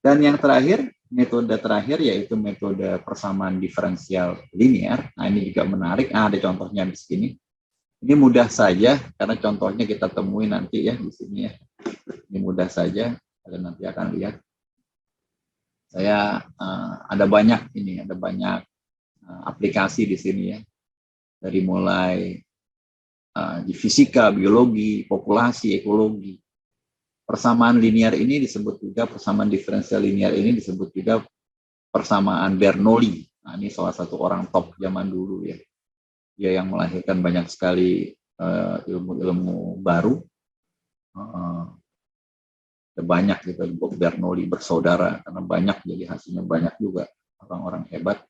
Dan yang terakhir, metode terakhir yaitu metode persamaan diferensial linear. Nah, ini juga menarik. Ada contohnya di sini. Ini mudah saja karena contohnya kita temui nanti ya di sini ya. Ini mudah saja, kalian nanti akan lihat. Saya ada banyak aplikasi di sini ya. Dari mulai di fisika, biologi, populasi, ekologi. Persamaan linear ini disebut juga, persamaan diferensial linear ini disebut juga persamaan Bernoulli. Nah, ini salah satu orang top zaman dulu ya. Dia yang melahirkan banyak sekali ilmu-ilmu baru. Banyak gitu, Bernoulli bersaudara, karena banyak, jadi hasilnya banyak juga orang-orang hebat.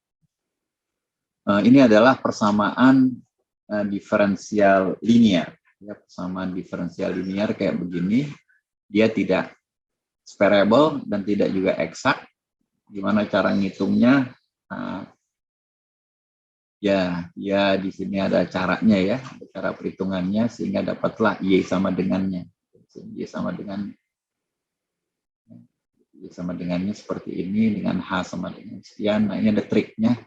Ini adalah persamaan diferensial linear. Ya, persamaan diferensial linear kayak begini. Dia tidak spherical dan tidak juga eksak. Gimana cara ngitungnya? Ya di sini ada caranya ya, ada cara perhitungannya sehingga dapatlah Y sama dengannya. Y sama dengannya seperti ini, dengan H sama dengan sekian. Nah, ini ada triknya.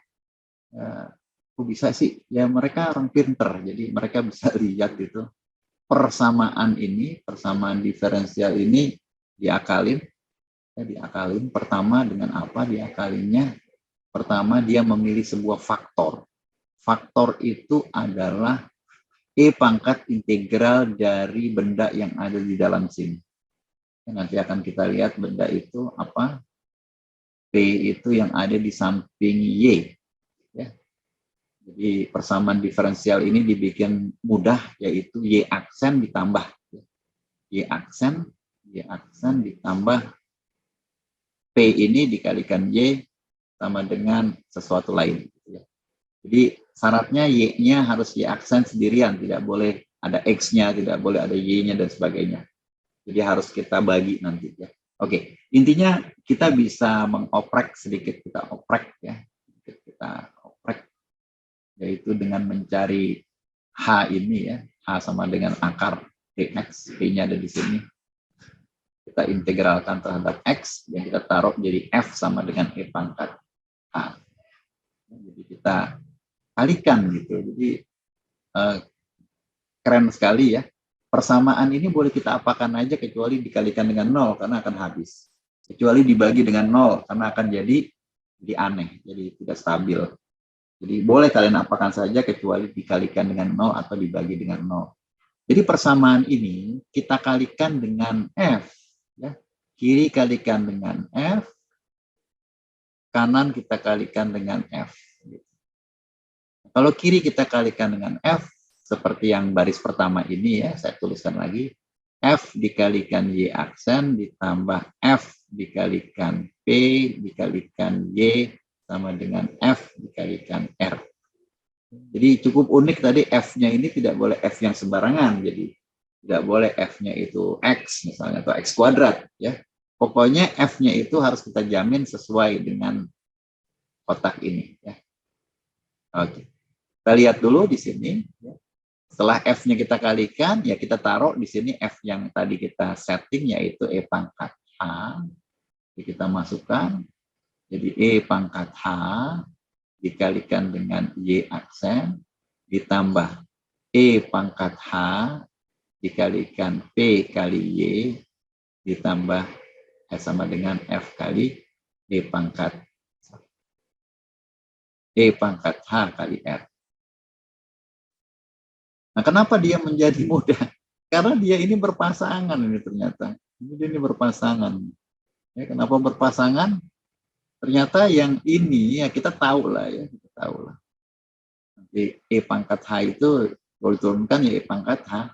Kok bisa sih? Ya mereka orang pinter, jadi mereka bisa lihat itu. Persamaan diferensial ini diakalin. Pertama dengan apa diakalinnya? Pertama dia memilih sebuah faktor. Faktor itu adalah E pangkat integral dari benda yang ada di dalam sini. Nanti akan kita lihat benda itu apa. P itu yang ada di samping Y. Ya. Jadi persamaan diferensial ini dibikin mudah, yaitu Y aksen ditambah. Y aksen ditambah P ini dikalikan Y sama dengan sesuatu lain. Jadi syaratnya Y-nya harus Y aksen sendirian, tidak boleh ada X-nya, tidak boleh ada Y-nya dan sebagainya. Jadi harus kita bagi nanti ya. Oke, intinya kita bisa mengoprek sedikit, kita oprek ya. Kita oprek yaitu dengan mencari H ini ya, H sama dengan akar X, P-nya ada di sini. Kita integralkan terhadap X, yang kita taruh jadi F sama dengan E pangkat H. Jadi kita kalikan gitu, jadi keren sekali ya. Persamaan ini boleh kita apakan aja kecuali dikalikan dengan 0 karena akan habis. Kecuali dibagi dengan 0 karena akan jadi aneh, jadi tidak stabil. Jadi boleh kalian apakan saja kecuali dikalikan dengan 0 atau dibagi dengan 0. Jadi persamaan ini kita kalikan dengan F. Ya. Kiri kalikan dengan F, kanan kita kalikan dengan F. Kalau kiri kita kalikan dengan F, seperti yang baris pertama ini ya, saya tuliskan lagi. F dikalikan Y aksen ditambah F dikalikan P dikalikan Y sama dengan F dikalikan R. Jadi cukup unik tadi F-nya ini tidak boleh F yang sembarangan. Jadi tidak boleh F-nya itu X misalnya atau X kuadrat ya. Pokoknya F-nya itu harus kita jamin sesuai dengan kotak ini ya. Oke. Kita lihat dulu di sini. Setelah F-nya kita kalikan, ya kita taruh di sini F yang tadi kita setting yaitu E pangkat H. Jadi kita masukkan. Jadi E pangkat H dikalikan dengan Y aksen ditambah E pangkat H dikalikan P kali Y ditambah sama dengan F kali E pangkat H kali R. Nah, kenapa dia menjadi mudah? Karena dia ini berpasangan ini ternyata. Dia ini berpasangan. Ya, kenapa berpasangan? Ternyata yang ini ya kita tahu lah ya, kita tahu lah. Nanti E pangkat H itu kalau diturunkan ya E pangkat H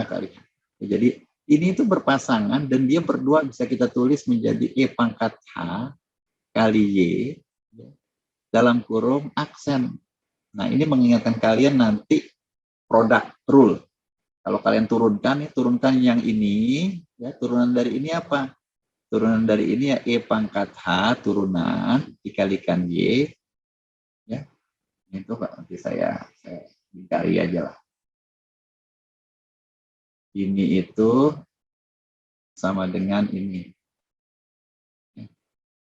kali H. Ya, jadi ini itu berpasangan dan dia berdua bisa kita tulis menjadi E pangkat H kali Y ya, dalam kurung aksen. Nah, ini mengingatkan kalian nanti product rule. Kalau kalian turunkan yang ini, ya turunan dari ini apa? Turunan dari ini ya E pangkat H turunan dikalikan Y. Ya, itu Pak, nanti saya cari aja lah. Ini itu sama dengan ini.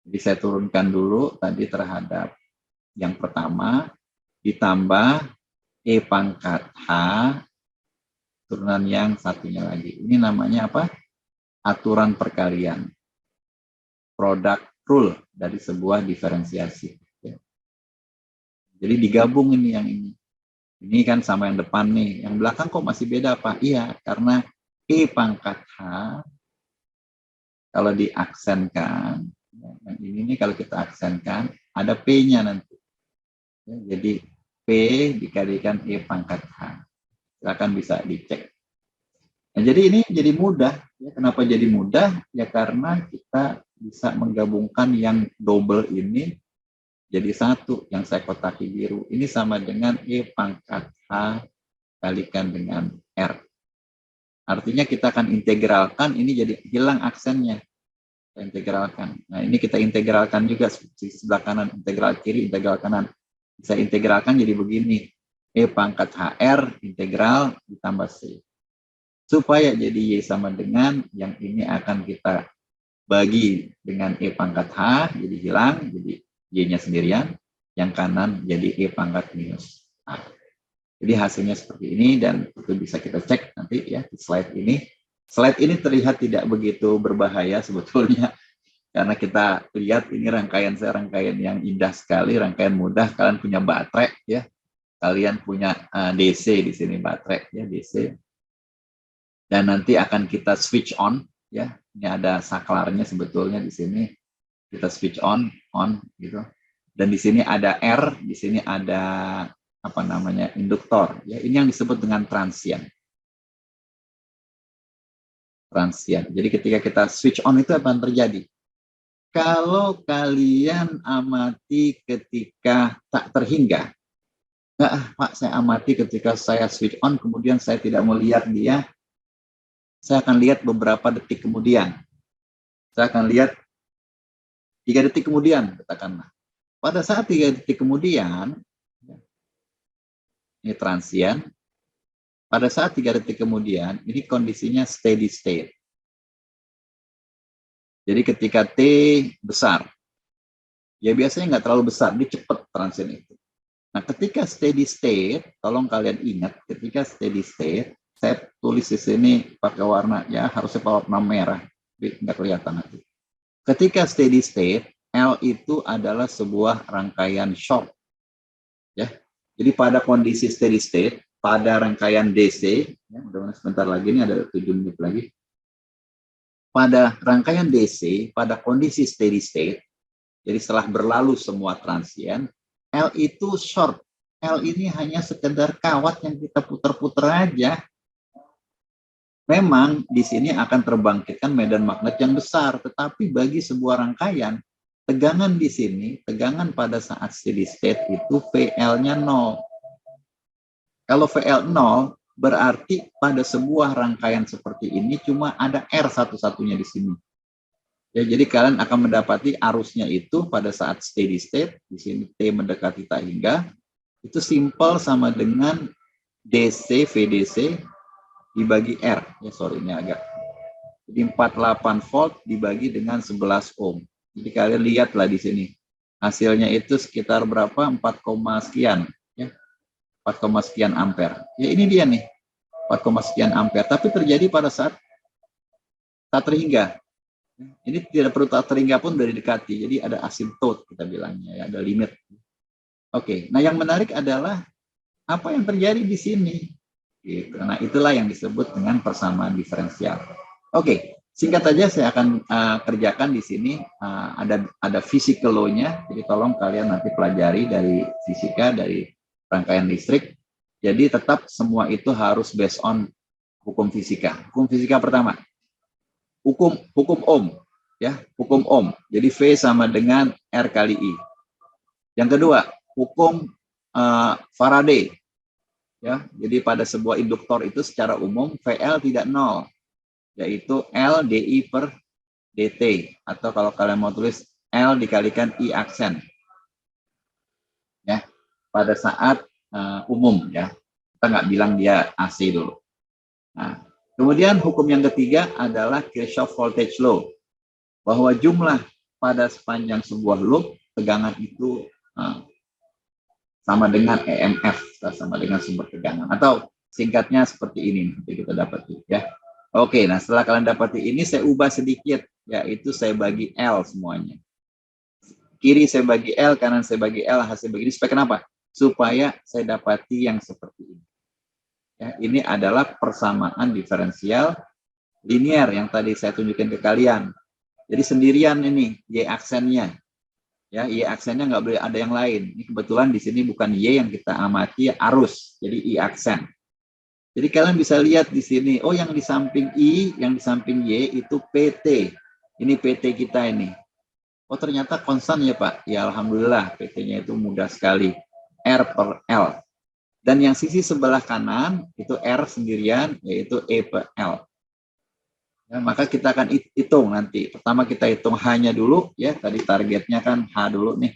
Jadi saya turunkan dulu tadi terhadap yang pertama, ditambah E pangkat H, turunan yang satunya lagi. Ini namanya apa? Aturan perkalian. Product rule dari sebuah diferensiasi. Jadi digabung ini yang ini. Ini kan sama yang depan nih. Yang belakang kok masih beda, Pak? Iya, karena E pangkat H, kalau diaksenkan, yang ini nih kalau kita aksenkan, ada P-nya nanti. Jadi P dikalikan E pangkat H. Silakan bisa dicek. Nah, jadi ini jadi mudah. Ya, kenapa jadi mudah? Ya karena kita bisa menggabungkan yang double ini jadi satu, yang saya kotaki biru. Ini sama dengan E pangkat H kalikan dengan R. Artinya kita akan integralkan, ini jadi hilang aksennya. Kita integralkan. Nah, ini kita integralkan juga di sebelah kanan, integral kiri, integral kanan. Bisa integralkan jadi begini. E pangkat HR integral ditambah C. Supaya jadi Y sama dengan yang ini akan kita bagi dengan E pangkat H, jadi hilang, jadi Y-nya sendirian. Yang kanan jadi E pangkat minus H. Jadi hasilnya seperti ini dan itu bisa kita cek nanti ya di slide ini. Slide ini terlihat tidak begitu berbahaya sebetulnya karena kita lihat ini rangkaian yang indah sekali, rangkaian mudah. Kalian punya baterai ya, kalian punya DC di sini baterai ya DC. Dan nanti akan kita switch on ya. Ini ada saklarnya sebetulnya di sini. Kita switch on gitu. Dan di sini ada R, di sini ada apa namanya induktor ya, ini yang disebut dengan transient. Jadi ketika kita switch on itu apa yang terjadi? Kalau kalian amati ketika tak terhingga, Pak, saya amati ketika saya switch on kemudian saya tidak melihat dia, saya akan lihat beberapa detik kemudian, saya akan lihat 3 detik kemudian katakanlah. Pada saat 3 detik kemudian, ini transient. Pada saat 3 detik kemudian, ini kondisinya steady state. Jadi ketika T besar, ya biasanya nggak terlalu besar, dia cepat transient itu. Nah ketika steady state, tolong kalian ingat, ketika steady state, saya tulis di sini pakai warna, ya harusnya pakai warna merah, tapi nggak kelihatan nanti. Ketika steady state, L itu adalah sebuah rangkaian short. Ya, jadi pada kondisi steady state, pada rangkaian DC, ya, mudah-mudahan sebentar lagi ini ada 7 menit lagi. Pada rangkaian DC, pada kondisi steady state, jadi setelah berlalu semua transient, L itu short. L ini hanya sekedar kawat yang kita putar-putar aja. Memang di sini akan terbangkitkan medan magnet yang besar, tetapi bagi sebuah rangkaian, tegangan di sini, tegangan pada saat steady state itu VL-nya 0. Kalau VL 0, berarti pada sebuah rangkaian seperti ini cuma ada R satu-satunya di sini. Ya, jadi kalian akan mendapati arusnya itu pada saat steady state, di sini T mendekati tak hingga, itu simple sama dengan DC, VDC dibagi R. Ya, sorry, ini agak. Jadi 48 volt dibagi dengan 11 ohm. Jadi kalian lihatlah di sini. Hasilnya itu sekitar berapa? 4, sekian. 4, sekian ampere. Ya ini dia nih, 4, sekian ampere. Tapi terjadi pada saat tak terhingga. Ini tidak perlu tak terhingga pun dari dekati. Jadi ada asymptote kita bilangnya, ya, ada limit. Oke, nah yang menarik adalah apa yang terjadi di sini. Gitu. Nah itulah yang disebut dengan persamaan diferensial. Oke, singkat saja saya akan kerjakan di sini. Ada physical law-nya. Jadi tolong kalian nanti pelajari dari fisika, dari rangkaian listrik. Jadi tetap semua itu harus based on hukum fisika. Hukum fisika pertama, hukum Ohm, ya, hukum Ohm. Jadi V sama dengan R kali I. Yang kedua, hukum Faraday. Ya, jadi pada sebuah induktor itu secara umum VL tidak nol, yaitu L DI per DT, atau kalau kalian mau tulis L dikalikan I aksen. Ya, pada saat umum ya, kita nggak bilang dia AC dulu. Nah, kemudian hukum yang ketiga adalah Kirchhoff voltage law, bahwa jumlah pada sepanjang sebuah loop, tegangan itu sama dengan EMF, sama dengan sumber tegangan. Atau singkatnya seperti ini, nanti kita dapat ya. Oke, nah setelah kalian dapati ini, saya ubah sedikit, yaitu saya bagi L semuanya. Kiri saya bagi L, kanan saya bagi L, hasil begini. Supaya kenapa? Supaya saya dapati yang seperti ini. Ya, ini adalah persamaan diferensial linear yang tadi saya tunjukkan ke kalian. Jadi sendirian ini Y aksennya. Ya, Y aksennya nggak boleh ada yang lain. Ini kebetulan di sini bukan Y yang kita amati, arus. Jadi I aksen. Jadi kalian bisa lihat di sini, oh yang di samping I, yang di samping Y itu PT. Ini PT kita ini. Oh ternyata konstan ya Pak. Ya Alhamdulillah PT-nya itu mudah sekali. R per L. Dan yang sisi sebelah kanan itu R sendirian, yaitu E per L. Ya, maka kita akan hitung nanti. Pertama kita hitung H-nya dulu, ya. Tadi targetnya kan H dulu nih.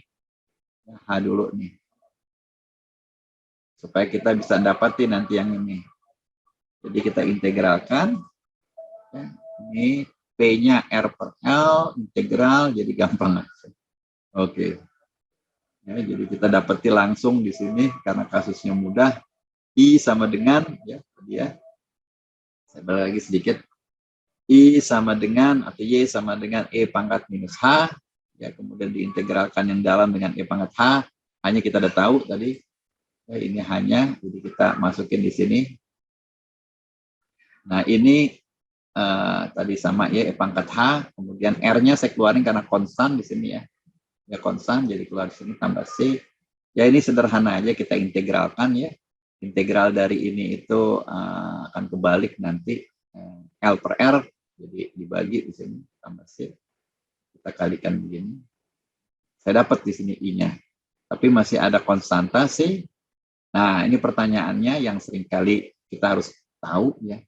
H dulu nih. Supaya kita bisa dapatin nanti yang ini. Jadi kita integralkan. Ya, ini P-nya R per L, integral, jadi gampang. Oke. Ya, jadi kita dapati langsung di sini, karena kasusnya mudah. I sama dengan, ya, saya balik lagi sedikit. I sama dengan, atau Y sama dengan E pangkat minus H, ya kemudian diintegralkan yang dalam dengan E pangkat H, hanya kita udah tahu tadi, ya, ini hanya, jadi kita masukin di sini. Nah ini tadi sama Y E pangkat H, kemudian R-nya saya keluarin karena konstan di sini ya konstan, jadi keluar di sini tambah C. Ya ini sederhana aja kita integralkan ya, integral dari ini itu akan kebalik nanti. L per R, jadi dibagi di sini tambah C. Kita kalikan begini. Saya dapat di sini I-nya. Tapi masih ada konstanta C. Nah, ini pertanyaannya yang seringkali kita harus tahu ya.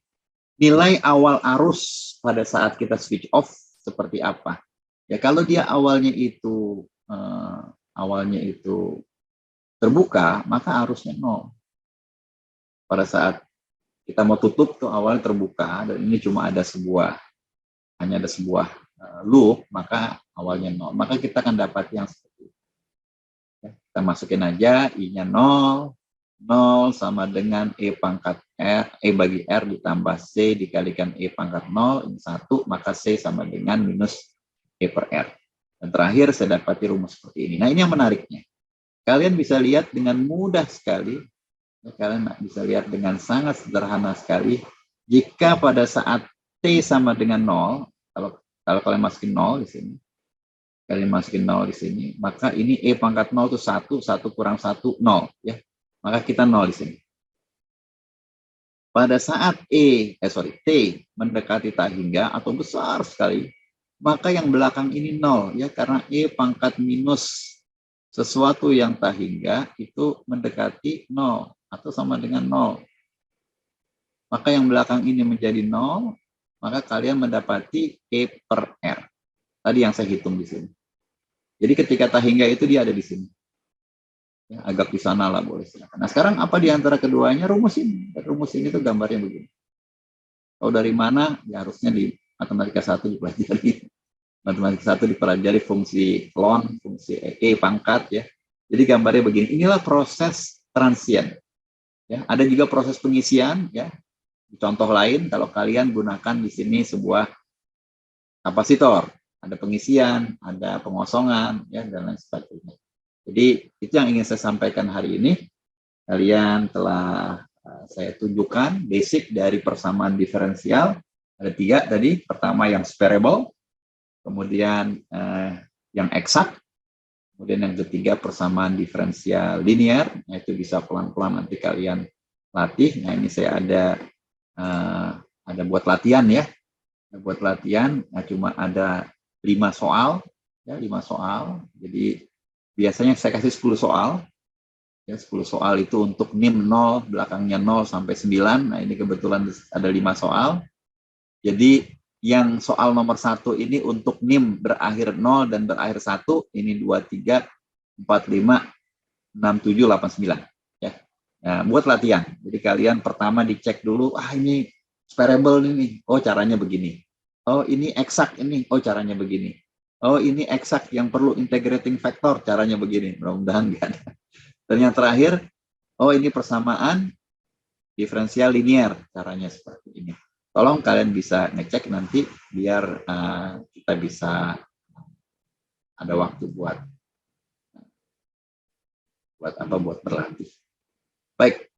Nilai awal arus pada saat kita switch off seperti apa? Ya kalau dia awalnya itu terbuka, maka arusnya 0. Pada saat kita mau tutup tuh awalnya terbuka dan ini cuma hanya ada sebuah loop, maka awalnya 0. Maka kita akan dapat yang seperti itu. Ya, kita masukin aja I-nya 0, 0 sama dengan E pangkat R, E bagi R ditambah C dikalikan E pangkat 0, ini 1, maka C sama dengan minus E per R. Dan terakhir saya dapati rumus seperti ini. Nah ini yang menariknya. Kalian bisa lihat dengan mudah sekali, kalian bisa lihat dengan sangat sederhana sekali, jika pada saat T sama dengan 0, kalau kalian masukin 0 di sini, maka ini E pangkat 0 itu 1 kurang 1, 0. Ya. Maka kita 0 di sini. Pada saat T mendekati tak hingga atau besar sekali, maka yang belakang ini 0. Ya, karena E pangkat minus sesuatu yang tak hingga itu mendekati 0 atau sama dengan 0. Maka yang belakang ini menjadi 0, maka kalian mendapati E per R. Tadi yang saya hitung di sini. Jadi ketika tak hingga itu dia ada di sini. Ya, agak di sana lah boleh silakan. Nah sekarang apa di antara keduanya? Rumus ini. Rumus ini tuh gambarnya begini. Tahu dari mana? Ya harusnya di matematika 1 dipelajari. Matematika 1 dipelajari fungsi ln, fungsi E pangkat ya. Jadi gambarnya begini. Inilah proses transient. Ya, ada juga proses pengisian ya. Contoh lain kalau kalian gunakan di sini sebuah kapasitor, ada pengisian, ada pengosongan ya dan lain sebagainya. Jadi itu yang ingin saya sampaikan hari ini. Kalian telah saya tunjukkan basic dari persamaan diferensial. Ada 3 tadi. Pertama yang separable, kemudian yang eksak, kemudian yang ketiga persamaan diferensial linear. Nah, itu bisa pelan-pelan nanti kalian latih. Nah ini saya ada buat latihan ya. Buat latihan, nah cuma ada 5 soal, ya 5 soal. Jadi biasanya saya kasih 10 soal. Ya, 10 soal itu untuk NIM 0, belakangnya 0 sampai 9. Nah, ini kebetulan ada 5 soal. Jadi yang soal nomor 1 ini untuk NIM berakhir 0 dan berakhir 1, ini 2, 3, 4, 5, 6, 7, 8, 9. Ya. Nah, buat latihan. Jadi kalian pertama dicek dulu, ini separable ini, oh caranya begini. Oh ini eksak ini, oh caranya begini. Oh, ini eksak yang perlu integrating factor, caranya begini. Mudah-mudahan enggak ada. Dan yang terakhir, oh ini persamaan diferensial linear, caranya seperti ini. Tolong kalian bisa ngecek nanti biar kita bisa ada waktu buat berlatih. Baik,